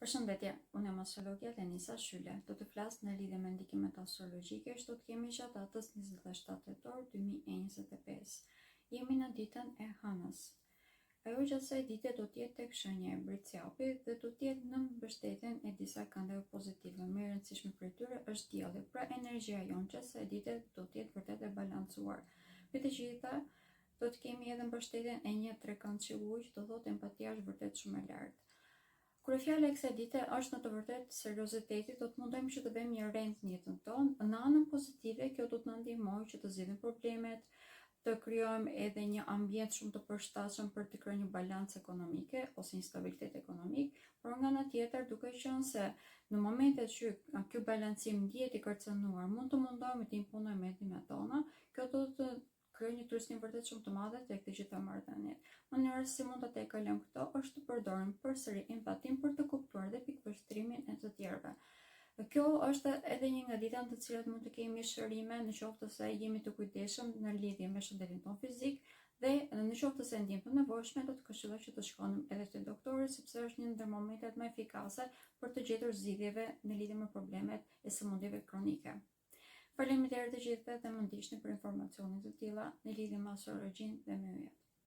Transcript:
Përshëndetje, unë jam astrologja Denisa Shyle. Do të flas në lidhje me ndikimet astrologjike që do të kemi gjatë datës 27 tetor 2025. Jemi në ditën e Hënës. Ajo gjatë kësaj dite do të jetë tek shenja e Briciapi dhe do të jetë në mbështetjen e disa këndeve pozitive. Më e rëndësishme për tyre është dielli. Pra energjia jonë gjatë kësaj dite do të jetë vërtet e balancuar. Me të gjitha, do të kemi edhe mbështetjen e një trekënd qielluj, që do thotë empatia është vërtet shumë e lartë. Kur fjala e kësaj dite është në të vërtetë serioziteti, do të mundojmë që të bëjmë një rend në jetën tonë. Në anën pozitive, kjo do të na ndihmojë që të zgjidhim problemet, të krijojmë edhe një ambient shumë të përshtatshëm për të krijuar një balancë ekonomike ose një stabilitet ekonomik, por nga ana tjetër, duke qenë se në momentet që ky balancim ndihet i kërcënuar, mund të mundohemi të imponojmë mendimet tona, kjo do të krijojë një turpsim vërtet shumë të madhe tek të gjitha marrëdhëniet. Mënyra si mund të tejkalojmë këto është të përdorim përsëri empatin për të kuptuar dhe pikpërshtrimin e të tjerëve. Kjo është edhe një nga ditët në të cilat mund të kemi shërime, në qoftë se jemi të kujdesshëm në lidhje me shëndetin tonë fizik, dhe në qoftë se ndjejmë të nevojshme, do të këshilloj që të shkonim edhe te doktori, sepse është një ndër momentet më efikase për të gjetur zgjidhjeve në lidhje me problemet e sëmundjeve kronike. Faleminderit të gjithëve dhe më ndiqni për informacione të tilla në lidhje me astrologjinë dhe me yjet.